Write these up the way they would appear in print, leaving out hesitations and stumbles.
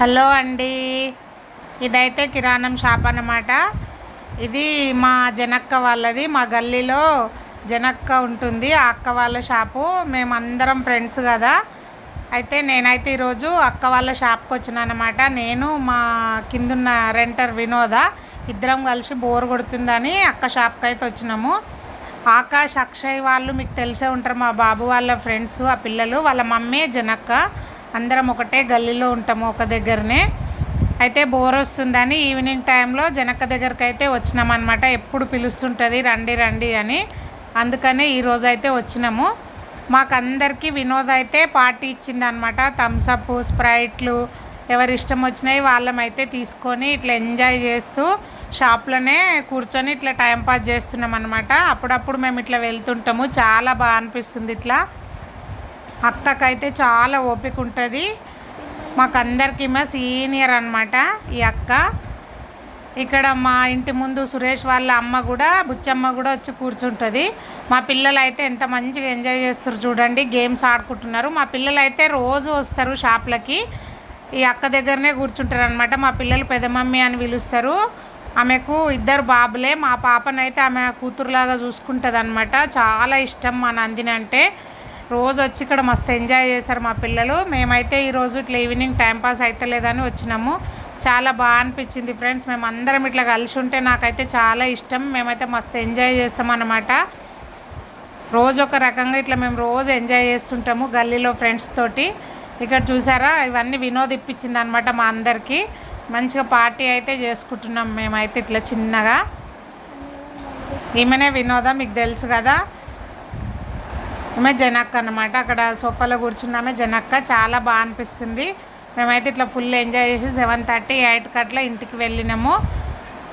Hello అండి. ఇదైతే కిరాణం షాప్ అన్నమాట. ఇది మా జనక్క వాళ్ళది. మా గల్లీలో జనక్క ఉంటుంది, ఆ అక్క వాళ్ళ షాపు. మేమందరం ఫ్రెండ్స్ కదా. అయితే నేనైతే ఈరోజు అక్క వాళ్ళ షాప్కి వచ్చినా అనమాట. నేను మా కిందున్న రెంటర్ వినోద ఇద్దరం కలిసి బోర్ కొడుతుందని అక్క షాప్కి అయితే వచ్చినాము. ఆకాష్ అక్షయ్ వాళ్ళు మీకు తెలిసే ఉంటారు, మా బాబు వాళ్ళ ఫ్రెండ్స్. ఆ పిల్లలు వాళ్ళ మమ్మీ జనక్క, అందరం ఒకటే గల్లీలో ఉంటాము, ఒక దగ్గరనే. అయితే బోర్ వస్తుందని ఈవినింగ్ టైంలో జనక్క దగ్గరికి అయితే వచ్చినామన్నమాట. ఎప్పుడు పిలుస్తుంటుంది రండి రండి అని, అందుకనే ఈరోజు అయితే వచ్చినాము. మాకందరికీ వినోద్ అయితే పార్టీ ఇచ్చిందనమాట. థమ్సప్, స్ప్రైట్లు ఎవరి ఇష్టం వచ్చినాయి వాళ్ళమైతే తీసుకొని ఇట్లా ఎంజాయ్ చేస్తూ షాప్లోనే కూర్చొని ఇట్లా టైంపాస్ చేస్తున్నాం అనమాట. అప్పుడప్పుడు మేము ఇట్లా వెళ్తుంటాము, చాలా బాగా అనిపిస్తుంది. ఇట్లా అక్కకైతే చాలా ఓపిక ఉంటుంది. మాకందరికి మా సీనియర్ అనమాట ఈ అక్క. ఇక్కడ మా ఇంటి ముందు సురేష్ వాళ్ళ అమ్మ కూడా, బుచ్చమ్మ కూడా వచ్చి కూర్చుంటుంది. మా పిల్లలు అయితే ఎంత మంచిగా ఎంజాయ్ చేస్తారు చూడండి, గేమ్స్ ఆడుకుంటున్నారు. మా పిల్లలు అయితే రోజు వస్తారు షాప్లకి, ఈ అక్క దగ్గరనే కూర్చుంటారు అనమాట. మా పిల్లలు పెదమమ్మీ అని పిలుస్తారు. ఆమెకు ఇద్దరు బాబులే. మా పాపనైతే ఆమె కూతురులాగా చూసుకుంటుంది అనమాట. చాలా ఇష్టం మా నందిని అంటే. రోజు వచ్చి ఇక్కడ మస్తు ఎంజాయ్ చేశారు మా పిల్లలు. మేమైతే ఈరోజు ఇట్లా ఈవినింగ్ టైంపాస్ అయితే లేదని వచ్చినాము. చాలా బాగా అనిపించింది ఫ్రెండ్స్. మేము అందరం ఇట్లా కలిసి ఉంటే నాకైతే చాలా ఇష్టం. మేమైతే మస్తు ఎంజాయ్ చేస్తాం అన్నమాట. రోజు ఒక రకంగా ఇట్లా మేము రోజు ఎంజాయ్ చేస్తుంటాము గల్లీలో ఫ్రెండ్స్ తోటి. ఇక్కడ చూసారా, ఇవన్నీ వినోద్ ఇప్పించింది అనమాట మా అందరికీ. మంచిగా పార్టీ అయితే చేసుకుంటున్నాం మేమైతే ఇట్లా చిన్నగా. ఈమెనే వినోద, మీకు తెలుసు కదా. ఆమె జనక్క అన్నమాట. అక్కడ సోఫాలో కూర్చున్నామే జనక్క. చాలా బాగా అనిపిస్తుంది. మేమైతే ఇట్లా ఫుల్ ఎంజాయ్ చేసి 7:30, 8 అట్లా ఇంటికి వెళ్ళినాము.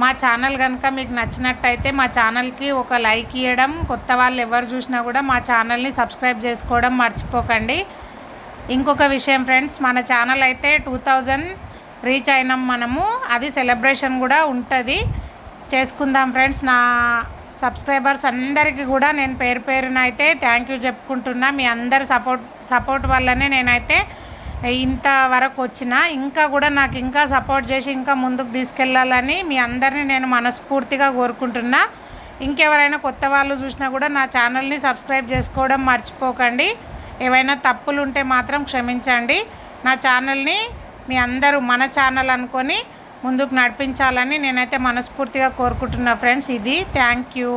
మా ఛానల్ కనుక మీకు నచ్చినట్టయితే మా ఛానల్కి ఒక లైక్ ఇవ్వడం, కొత్త వాళ్ళు ఎవరు చూసినా కూడా మా ఛానల్ని సబ్స్క్రైబ్ చేసుకోవడం మర్చిపోకండి. ఇంకొక విషయం ఫ్రెండ్స్, మన ఛానల్ అయితే 2000 రీచ్ అయినాం మనము. అది సెలబ్రేషన్ కూడా ఉంటుంది, చేసుకుందాం ఫ్రెండ్స్. నా సబ్స్క్రైబర్స్ అందరికీ కూడా నేను పేరు పేరున అయితే థ్యాంక్ యూ చెప్పుకుంటున్నా. మీ అందరి సపోర్ట్ వల్లనే నేనైతే ఇంతవరకు వచ్చిన. ఇంకా కూడా నాకు ఇంకా సపోర్ట్ చేసి ఇంకా ముందుకు తీసుకెళ్ళాలని మీ అందరినీ నేను మనస్ఫూర్తిగా కోరుకుంటున్నా. ఇంకెవరైనా కొత్త వాళ్ళు చూసినా కూడా నా ఛానల్ని సబ్స్క్రైబ్ చేసుకోవడం మర్చిపోకండి. ఏవైనా తప్పులు ఉంటే మాత్రం క్షమించండి. నా ఛానల్ని మీ అందరూ మన ఛానల్ అనుకొని ముందుకు నడిపించాలని నేనైతే మనస్ఫూర్తిగా కోరుకుంటున్నా ఫ్రెండ్స్. ఇది థ్యాంక్ యూ.